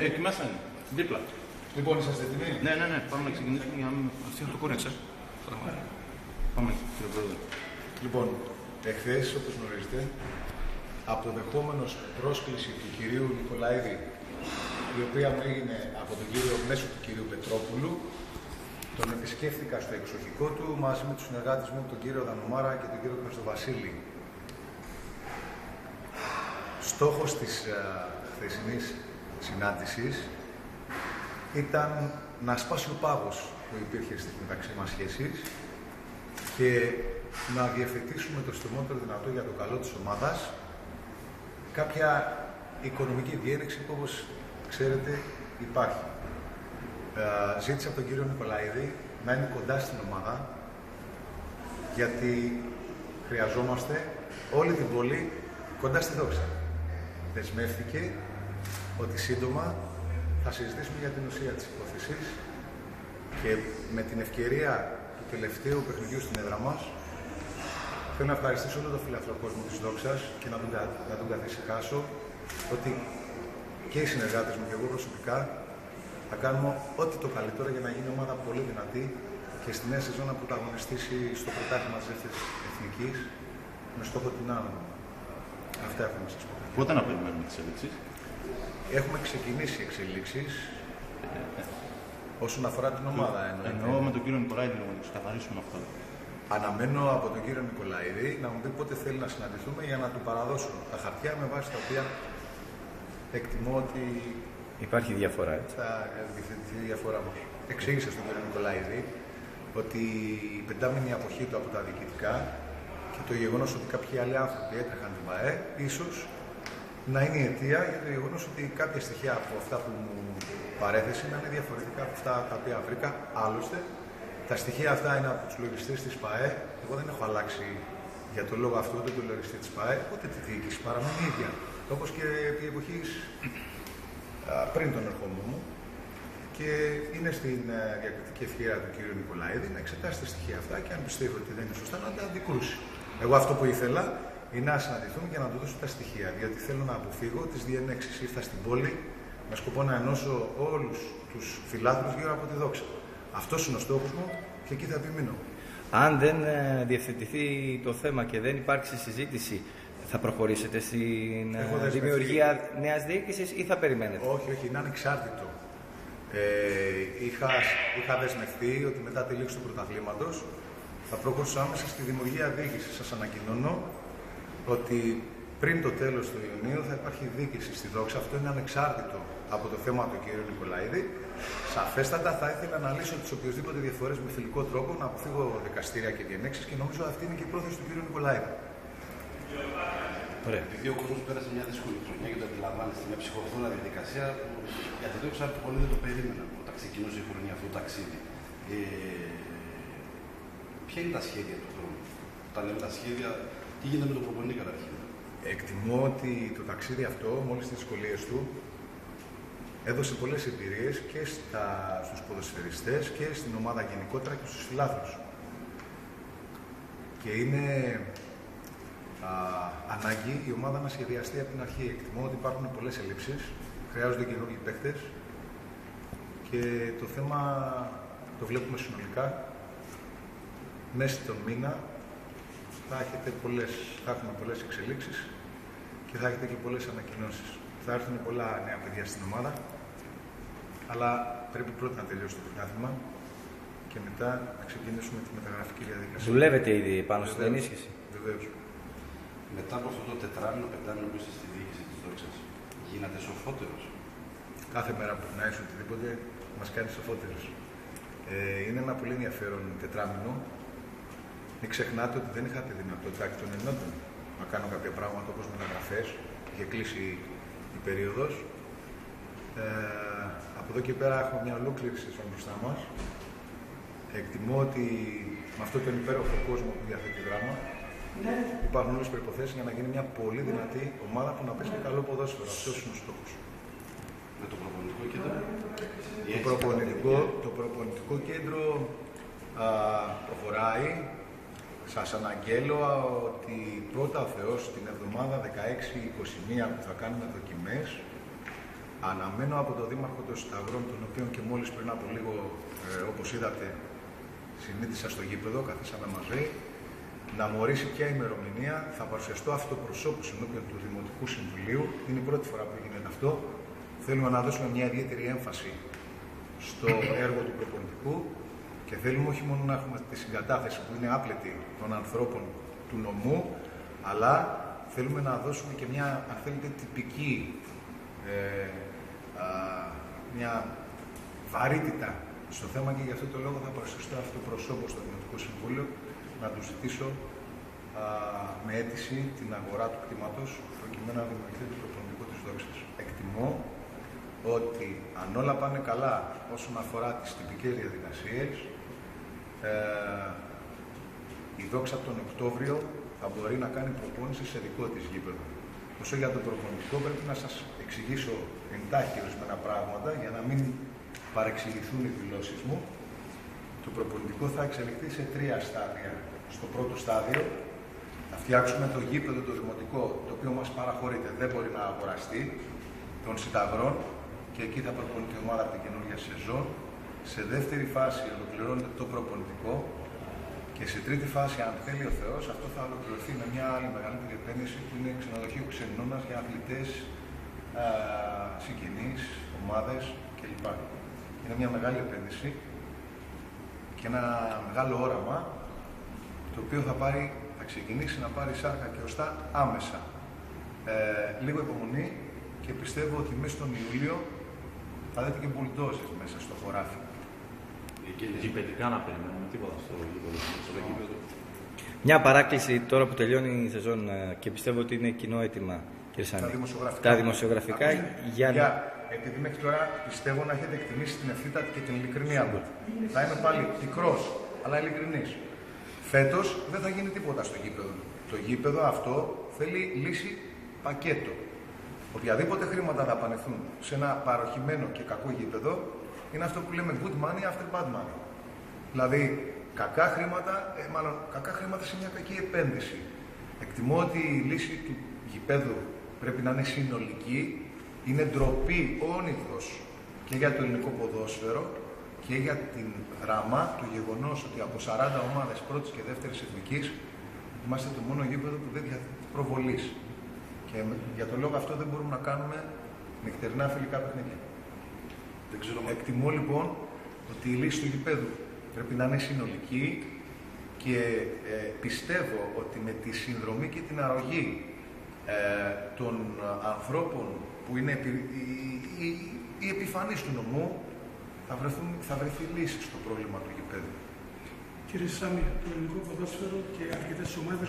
Εκεί μέσα είναι. Δίπλα. Λοιπόν, είσαστε έτοιμοι? Ναι. Πάμε να ξεκινήσουμε για να μην. Αυτή το κούρεξε. Πάμε, κύριε Πρόεδρε. Λοιπόν, εχθές, όπως γνωρίζετε, αποδεχόμενος πρόσκληση του κυρίου Νικολαίδη, η οποία μου έγινε από τον κύριο, μέσω του κυρίου Πετρόπουλου, τον επισκέφθηκα στο εξοχικό του μαζί με τους συνεργάτες μου, τον κύριο Δανομάρα και τον κύριο Χρυστοβασίλη. Στόχος της χθεσινής συνάντησης ήταν να σπάσει ο πάγος που υπήρχε στις μεταξύ μας σχέσεις και να διευθετήσουμε το συντομότερο δυνατό για το καλό της ομάδας κάποια οικονομική διένεξη που, όπως ξέρετε, υπάρχει. Ζήτησα από τον κύριο Νικολαίδη να είναι κοντά στην ομάδα, γιατί χρειαζόμαστε όλη την πόλη κοντά στη Δόξα. Δεσμεύτηκε ότι σύντομα θα συζητήσουμε για την ουσία της υπόθεσης και με την ευκαιρία του τελευταίου παιχνιδιού στην έδρα μας θέλω να ευχαριστήσω όλο τον φιλαθρό κόσμο της Δόξας και να τον καθησυχάσω ότι και οι συνεργάτες μου και εγώ προσωπικά θα κάνουμε ό,τι το καλύτερο για να γίνει ομάδα πολύ δυνατή και στη νέα σεζόν να πρωταγωνιστήσει στο πρωτάθλημα της δεύτερης εθνικής με στόχο την άνω. Αυτά έχουμε να σας πω. Πότε να περιμένουμε τις εξελίξεις? Έχουμε ξεκινήσει εξελίξεις όσον αφορά την ομάδα. Εννοώ με τον κύριο Νικολαίδη να το ξεκαθαρίσουμε αυτό. Αναμένω από τον κύριο Νικολαίδη να μου πει πότε θέλει να συναντηθούμε για να του παραδώσω τα χαρτιά με βάση τα οποία εκτιμώ ότι υπάρχει διαφορά, έτσι. Θα διευθυνθεί η διαφορά μας. Εξήγησα στον κύριο Νικολαίδη ότι η πεντάμινη αποχή του από τα διοικητικά και το γεγονός ότι κάποιοι άλλοι άνθρωποι έτρεχαν την ΠΑΕ, ίσως να είναι η αιτία για το γεγονός ότι κάποια στοιχεία από αυτά που μου παρέθεσε να είναι διαφορετικά από αυτά τα οποία βρήκα. Άλλωστε, τα στοιχεία αυτά είναι από τους λογιστές της ΠΑΕ. Εγώ δεν έχω αλλάξει για τον λόγο αυτό ούτε τον λογιστή της ΠΑΕ, ούτε τη διοίκηση. Παραμένει ίδια. Όπως και επί εποχής πριν τον ερχόμενο μου. Και είναι στην διακριτική ευχαίρεια του κ. Νικολαίδη να εξετάσει τα στοιχεία αυτά και αν πιστεύει ότι δεν είναι σωστά να τα αντικρούσει. Εγώ αυτό που ήθελα είναι να συναντηθούμε και να του δώσω τα στοιχεία, διότι θέλω να αποφύγω τις διενέξεις. Ήρθα στην πόλη με σκοπό να ενώσω όλους τους φιλάθλους γύρω από τη Δόξα. Αυτός είναι ο στόχος μου και εκεί θα επιμείνω. Αν δεν διευθετηθεί το θέμα και δεν υπάρξει συζήτηση, θα προχωρήσετε στην δημιουργία νέας διοίκησης ή θα περιμένετε? Όχι, είναι ανεξάρτητο. Είχα δεσμευτεί ότι μετά τη λήξη του πρωταθλήματος θα προχωρήσω άμεσα στη δημιουργία διοίκησης. Σας ανακοινώνω ότι πριν το τέλος του Ιουνίου θα υπάρχει διοίκηση στη Δόξα. Αυτό είναι ανεξάρτητο από το θέμα του κ. Νικολαίδη. Σαφέστατα θα ήθελα να λύσω τις οποιοσδήποτε διαφορές με φιλικό τρόπο, να αποφύγω δικαστήρια και διενέξεις και νομίζω αυτή είναι και η πρόθεση του κ. Νικολαίδη. Ωραία. Επειδή ο κόσμος πέρασε μια δύσκολη χρονιά και το αντιλαμβάνεστε, μια ψυχοφθόνα διαδικασία που για τη Δόξα πολλοί δεν το περίμεναν όταν ξεκινούσε η χρονιά αυτό το ταξίδι. Ποια είναι τα σχέδια του χρόνου? Όταν λέμε τα σχέδια, τι γίνεται με τον προπονητή καταρχήν? Εκτιμώ ότι το ταξίδι αυτό, με όλες τις δυσκολίες του, έδωσε πολλές εμπειρίες και στους ποδοσφαιριστές και στην ομάδα γενικότερα και στους φιλάθλους. Και είναι ανάγκη η ομάδα να σχεδιαστεί από την αρχή. Εκτιμώ ότι υπάρχουν πολλές ελλείψεις, χρειάζονται καινούργιοι παίκτες και το θέμα το βλέπουμε συνολικά. Μέσα στον μήνα θα έχουμε πολλές εξελίξεις και θα έχετε και πολλές ανακοινώσεις. Θα έρθουν πολλά νέα παιδιά στην ομάδα, αλλά πρέπει πρώτα να τελειώσει το πρωτάθλημα και μετά να ξεκινήσουμε τη μεταγραφική διαδικασία. Δουλεύετε ήδη πάνω στην ενίσχυση? Βεβαίως. Μετά από αυτό το τετράμινο, πεντάμινο που είστε στη διοίκηση της Δόξας, γίνατε σοφότερος? Κάθε μέρα που περνάει οτιδήποτε μας κάνει σοφότερος. Είναι ένα πολύ ενδιαφέρον τετράμινο. Μην ξεχνάτε ότι δεν είχα τη δυνατότητα εκ των ενόντων να κάνω κάποια πράγματα όπως μεταγραφές. Είχε κλείσει η περίοδος. Από εδώ και πέρα έχουμε μια ολόκληρη σεζόν μπροστά μας. Εκτιμώ ότι με αυτόν τον υπέροχο κόσμο που διαθέτει δράμα υπάρχουν όλες τις προϋποθέσεις για να γίνει μια πολύ δυνατή ομάδα που να παίζει καλό ποδόσφαιρο. Αυτός είναι ο στόχος. Με το προπονητικό κέντρο? Το προπονητικό κέντρο προχωράει. Σας αναγγέλω ότι πρώτα ο Θεός την εβδομάδα 16-21 που θα κάνουμε δοκιμές Αναμένω από τον Δήμαρχο των Σταυρών, τον οποίο και μόλις πριν από λίγο, όπως είδατε, συνείδησα στο γήπεδο, καθίσαμε μαζί, να μου ορίσει ποια ημερομηνία θα παρουσιαστώ αυτοπροσώπους ενώπιον του Δημοτικού Συμβουλίου. Είναι η πρώτη φορά που γίνεται αυτό. Θέλουμε να δώσουμε μια ιδιαίτερη έμφαση στο έργο του προπονητικού και θέλουμε όχι μόνο να έχουμε τη συγκατάθεση που είναι άπλετη των ανθρώπων του νομού, αλλά θέλουμε να δώσουμε και μια, αν θέλετε, τυπική, μια βαρύτητα στο θέμα και γι' αυτό το λόγο θα παρουσιαστώ αυτοπροσώπως στο Δημοτικό Συμβούλιο να του ζητήσω με αίτηση την αγορά του κτήματος προκειμένου να δημιουργηθεί το προπονητικό της δόξης. Εκτιμώ ότι αν όλα πάνε καλά όσον αφορά τις τυπικές διαδικασίες, η Δόξα τον Οκτώβριο θα μπορεί να κάνει προπόνηση σε δικό της γήπεδο. Όσο για το προπονητικό, πρέπει να σας εξηγήσω εντάχει ορισμένα πράγματα για να μην παρεξηγηθούν οι δηλώσεις μου. Το προπονητικό θα εξελιχθεί σε 3 στάδια. Στο πρώτο στάδιο θα φτιάξουμε το γήπεδο το δημοτικό, το οποίο μας παραχωρείται, δεν μπορεί να αγοραστεί, των Συνταγρών, και εκεί θα προπονηθεί η ομάδα από την καινούργια σεζόν. Σε δεύτερη φάση ολοκληρώνεται το προπονητικό και σε τρίτη φάση, αν θέλει ο Θεός, αυτό θα ολοκληρωθεί με μια άλλη μεγαλύτερη επένδυση που είναι ξενοδοχείο Ξενώνας για αθλητές, συγγενείς, ομάδες κλπ. Είναι μια μεγάλη επένδυση και ένα μεγάλο όραμα, το οποίο θα ξεκινήσει να πάρει σάρκα και οστά άμεσα. Λίγο υπομονή και πιστεύω ότι μέσα στον Ιούλιο θα δείτε και μπουλντόζες μέσα στο χωράφι. Γηπεδικά να περιμένουμε τίποτα στο γήπεδο. Μια παράκληση τώρα που τελειώνει η σεζόν και πιστεύω ότι είναι κοινό αίτημα, κύριε Σάνη. Τα δημοσιογραφικά επειδή μέχρι τώρα πιστεύω να έχετε εκτιμήσει την ευθύτατη και την ειλικρινία μου. Θα είμαι πάλι πικρός, αλλά ειλικρινής. Φέτος δεν θα γίνει τίποτα στο γήπεδο. Το γήπεδο αυτό θέλει λύση πακέτο. Οποιαδήποτε χρήματα θα δαπανηθούν σε ένα παροχημένο και κακό γήπεδο είναι αυτό που λέμε good money after bad money. Δηλαδή, κακά χρήματα σε μια κακή επένδυση. Εκτιμώ ότι η λύση του γηπέδου πρέπει να είναι συνολική. Είναι ντροπή όνειδος και για το ελληνικό ποδόσφαιρο και για την δράμα του γεγονός ότι από 40 ομάδες πρώτης και δεύτερης εθνικής είμαστε το μόνο γήπεδο που δεν διαθέτει προβολής. Και για τον λόγο αυτό δεν μπορούμε να κάνουμε νυχτερινά φιλικά παιχνίδια. Εκτιμώ λοιπόν ότι η λύση του γηπέδου πρέπει να είναι συνολική και πιστεύω ότι με τη συνδρομή και την αρρωγή των ανθρώπων που είναι οι επιφανείς του νομού θα βρεθεί λύση στο πρόβλημα του γηπέδου. Κύριε Σάμι, το ελληνικό ποδόσφαιρο και αρκετές ομάδες